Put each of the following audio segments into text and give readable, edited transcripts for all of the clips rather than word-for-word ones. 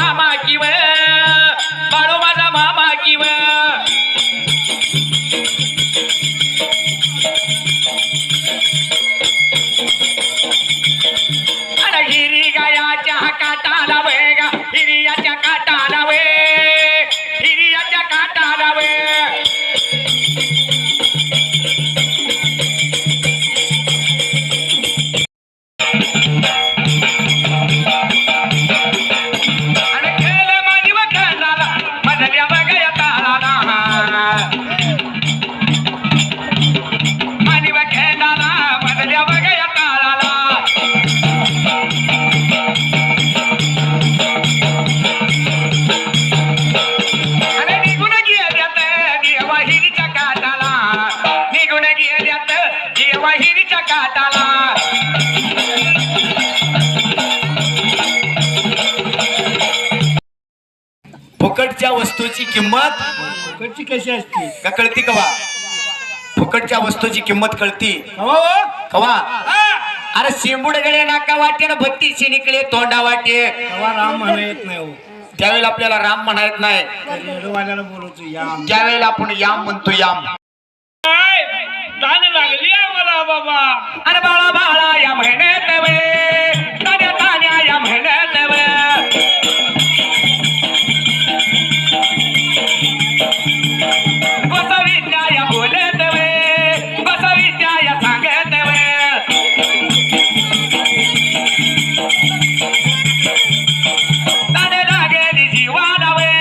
मामा किव बाळू माझा मामा किव अरे हिरी गायाच्या काटाला वे गा हिरियाच्या काटाला वे हिरियाच्या काटाला वे फुकटच्या वस्तूची किंमत फुकटची कशी असते का कळती कवा फुकटच्या वस्तूची किंमत कळती हो कवा अरे शिंबुडगडे नाका वाटे ना बत्तीशी निकळे तोंडा वाटे तेव्हा राम म्हणा येत नाही हो त्यावेळेला आपल्याला राम म्हणायत नाही रेडवाल्याला बोलवतो याम त्यावेळेला आपण याम म्हणतो याम ताण लागली आम्हाला बाबा अरे बाळा बाळा या महिन्यात वे तान्या तान्या या महिन्यात वे बसविद्या या बोलत वे बसविद्या या सांगत वे ताने लागेली जीवाला वे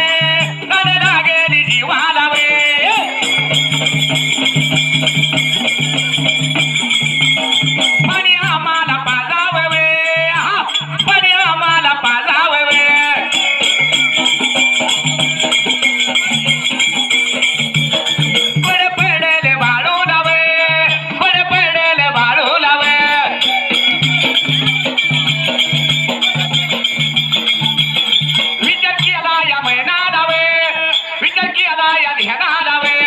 ताने लागेली जीवाला वे पाणी आम्हाला पाजावे पाणी आम्हाला पाजावे बडे पडेले बाळू लावे बडे पडेले बाळू लावे विचार केला या महिना लावे विचार केला या ध्याना लावे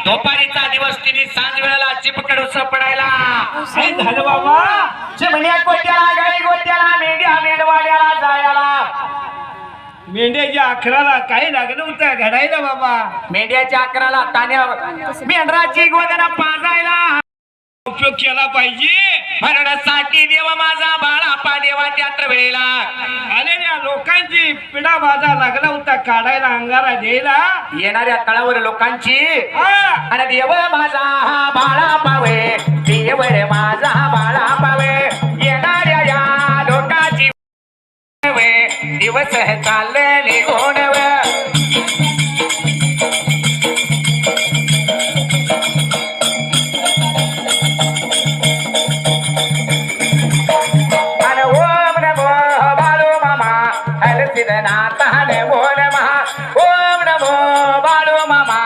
दुपारीचा दिवस तिने सांज वेळेला चिपकड उसळ पडायला काय झालं बाबा चिमण्या गोट्याला गाई गोट्याला मेंढ्या मेंढवाड्याला जायला मेंढ्याच्या अखराला काय लागलं होतं घडायला बाबा मेंढ्याच्या अकराला तान्या मेंढराची गोदना पाजायला उपयोग केला पाहिजे म्हणण्यासाठी देव माझा बाळापा देवा त्यात्र वेळेला आलेल्या लोकांची पिढा बाधा लागला होता काढायला अंगारा द्यायला येणाऱ्या तळावर लोकांची हा आणि देव माझा हा बाळा पावे देव रे माझा हा बाळा पावे येणाऱ्या या लोकांची दिवस चालले निघून आणि ओम नमो बाळू मामा हलसिदनाथ हले बोल महा ओम नमो बाळू मामा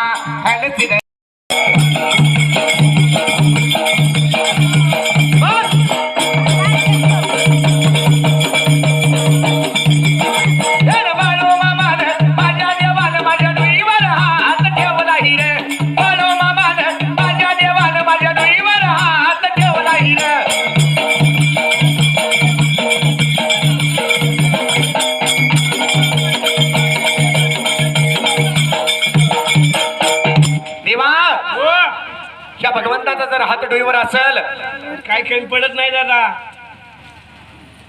हलसिद बाळू मामा माझ्या देवानं माझ्या डोईवर हात ठेवला हिरे बाळू मामा माझ्या देवानं माझ्या डोईवर हात ठेवला हिरे देवा हो या भगवंताचा जर हात डोईवर असेल काय कमी पडत नाही दादा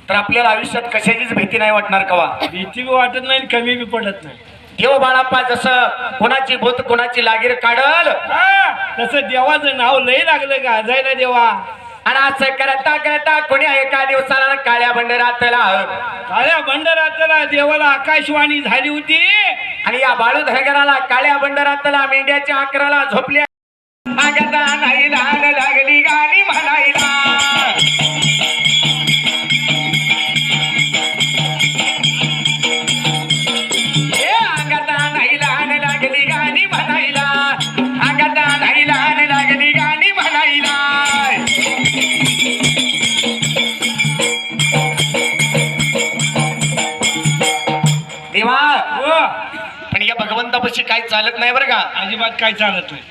तर आपल्याला आयुष्यात कशाचीच भीती नाही वाटणार कवा भीती बी वाटत नाही कमी बी पडत नाही देव बाळाप्पा जसं कोणाची भूत कोणाची लागीर काढल हा तसं देवाचं नाव लय लागलं गाजायला देवा आणि असं करता करता कोणी एका दिवसाला काळ्या बंडरातला काळ्या भंडारातला देवाला आकाशवाणी झाली होती आणि या बाळू धनगराला काळ्या बंडरातला मेंढ्याच्या अकराला झोपल्या अंगाता नाही लाल लागली गाणी म्हणायला पण या भगवंतापाशी काही चालत नाही बरं का. अजिबात काय चालत नाही.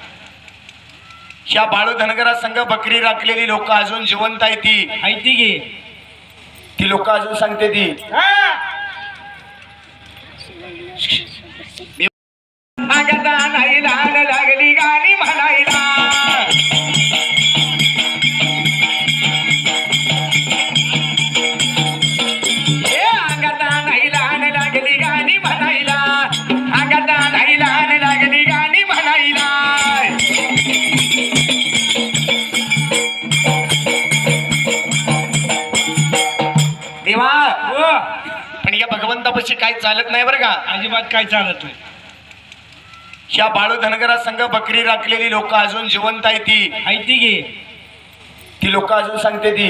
ह्या बाळू धनगरा संघ बकरी राखलेली लोक अजून जिवंत आहे ऐती गे ती लोक अजून सांगते ती अंगाता नाही लाल लागली गाणी म्हणायला ए अंगाता नाही लाल लागली गाणी म्हणायला अंगाता नाही लाल लागली गाणी म्हणायला देवा हो पण या भगवंतापाशी काय चालत नाही बरं का अजिबात काय चालत नाही ह्या बाळू धनगरा संघ बकरी राखलेली लोक अजून जिवंत आहे ऐती गे ती लोक अजून सांगते ती